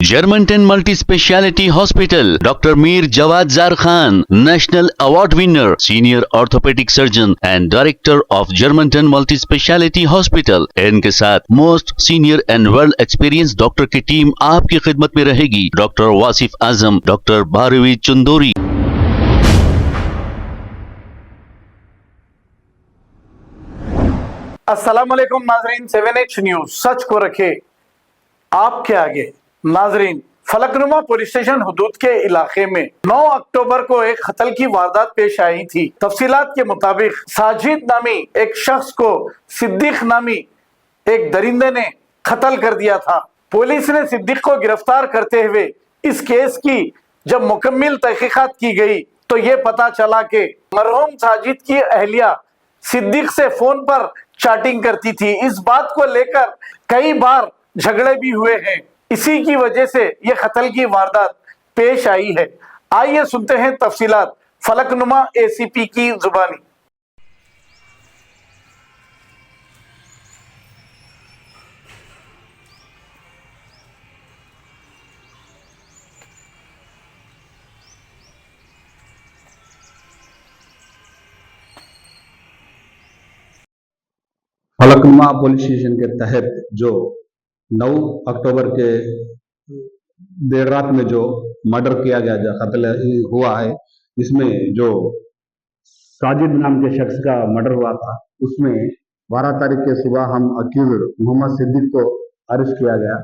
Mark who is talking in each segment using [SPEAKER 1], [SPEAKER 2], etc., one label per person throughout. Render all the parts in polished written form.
[SPEAKER 1] Germantown Multi Speciality Hospital, Dr. Mir Jawad Zar Khan, National Award winner, Senior Orthopedic Surgeon and Director of Germantown Multi Speciality Hospital। इनके साथ most senior and world experience doctor की team आपकी खिदमत में रहेगी। Doctor Wasif Azam, doctor Bharvi Chandori.
[SPEAKER 2] अस्सलाम वालेकुम नाजरीन, 7H न्यूज सच को रखे आपके आगे। नाजरीन, फलकनुमा पुलिस स्टेशन हुदूद के इलाके में 9 अक्टूबर को एक कत्ल की वारदात पेश आई थी। तफसीलात के मुताबिक साजिद नामी एक शख्स को सिद्दीक नामी एक दरिंदे ने कत्ल कर दिया था। पुलिस ने सिद्दीक को गिरफ्तार करते हुए इस केस की जब मुकम्मल तहकीकात की गई तो ये पता चला कि मरहूम साजिद की अहलिया सिद्दीक से फोन पर चैटिंग करती थी। इस बात को लेकर कई बार झगड़े भी हुए हैं। इसी की वजह से यह कत्ल की वारदात पेश आई है। आइए सुनते हैं तफसीलात फलकनुमा एसीपी की जुबानी।
[SPEAKER 3] फलकनुमा पुलिस स्टेशन के तहत जो 9 अक्टूबर के देर रात में जो मर्डर किया गया, जो कत्ल हुआ है, इसमें जो साजिद नाम के शख्स का मर्डर हुआ था, उसमें 12 तारीख के सुबह हम अक्यूज्ड मोहम्मद सिद्दीक को अरेस्ट किया गया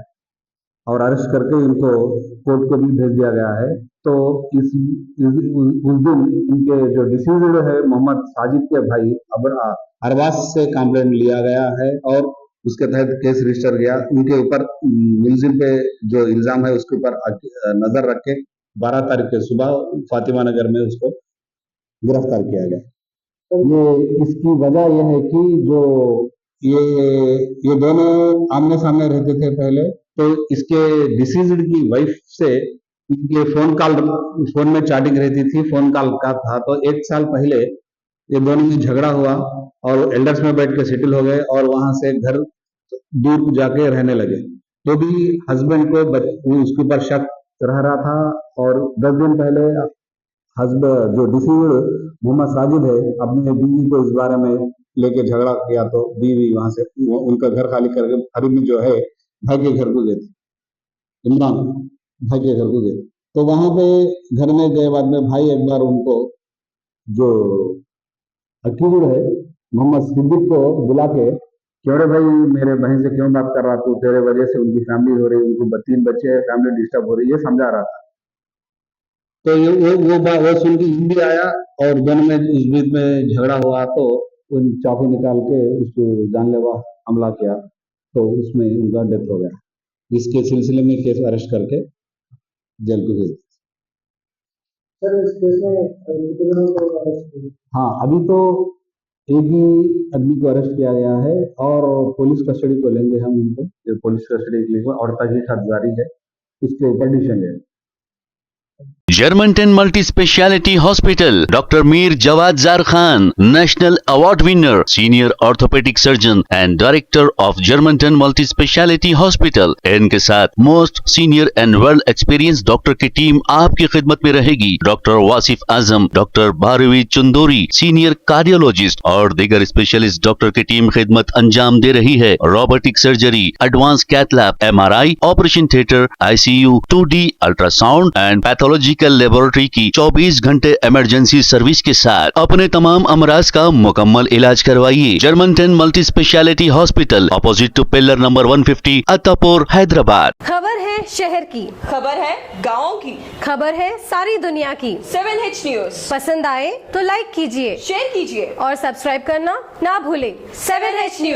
[SPEAKER 3] और अरेस्ट करके इनको कोर्ट को भी भेज दिया गया है। तो उस दिन इनके जो डिसीज्ड है मोहम्मद साजिद के भाई अरबाज से कंप्लेंट लिया गया है और उसके तहत केस रजिस्टर गया। उनके ऊपर मुलजिम पे जो इल्जाम है उसके ऊपर नजर रख के 12 तारीख के सुबह फातिमा नगर में उसको गिरफ्तार किया गया। ये इसकी वजह यह है कि जो ये दोनों आमने सामने रहते थे पहले, तो इसके डिसीज्ड की वाइफ से इनके फोन में चैटिंग रहती थी, फोन कॉल का था। तो 1 साल पहले ये दोनों में झगड़ा हुआ और एल्डर्स में बैठ के सेटल हो गए और वहां से घर दूर जाके रहने लगे। तो भी हस्बैंड को उसके ऊपर शक रह रहा था और 10 दिन पहले हस्बैंड जो डिसीज्ड मोहम्मद साजिद है अपनी बीवी को इस बारे में लेके झगड़ा किया, तो बीवी वहां से उनका घर खाली करके अरबी जो है भाई के घर को गए थे, इमरान भाई के घर को गए। तो वहां पे घर में गए बाद में भाई एक बार उनको जो अक्यूज्ड है मोहम्मद सिद्दीक को बुला के, क्यों रे भाई मेरे बहन से क्यों बात कर रहा तू, तेरे वजह से उनकी फैमिली हो रही, उनको 3 बच्चे हैं, फैमिली डिस्टर्ब हो रही, ये समझा रहा था। तो वो सुन के हिंदी आया और दोनों में उस बीच में झगड़ा हुआ, तो उन चाकू निकाल के उसको जानलेवा हमला किया, तो उसमें उनका डेथ हो गया। इसके सिलसिले में केस अरेस्ट करके जेल को भेज दिया।
[SPEAKER 4] सर, इस केस में
[SPEAKER 3] हाँ, अभी तो एक ही आदमी को अरेस्ट किया गया है और पुलिस कस्टडी को लेंगे हम इनको, जो पुलिस कस्टडी के लिए और तहकीकात जारी है, इसके ऊपर डिसीजन लेंगे।
[SPEAKER 1] Germantown Multi Speciality Hospital, Dr. Mir Jawad Zar Khan, National Award winner, Senior Orthopedic Surgeon and Director of Germantown Multi Speciality Hospital। इनके साथ most senior and world experience doctor की टीम आपकी खिदमत में रहेगी। Doctor Wasif Azam, doctor Bharvi Chandori, senior cardiologist और दीगर specialist doctor की टीम खिदमत अंजाम दे रही है। Robotic surgery, advance cath lab, MRI, operation theatre, ICU, 2D ultrasound and pathological laboratory की 24 घंटे इमरजेंसी सर्विस के साथ अपने तमाम अमराज का मुकम्मल इलाज करवाइए। Germanten multi speciality hospital, opposite to pillar number 150, Attapur, Hyderabad.
[SPEAKER 5] खबर है शहर की,
[SPEAKER 6] खबर है गाँव की,
[SPEAKER 5] खबर है सारी दुनिया की।
[SPEAKER 6] 7H न्यूज
[SPEAKER 5] पसंद आए तो लाइक कीजिए,
[SPEAKER 6] शेयर कीजिए
[SPEAKER 5] और सब्सक्राइब करना ना भूलें।
[SPEAKER 6] 7H news.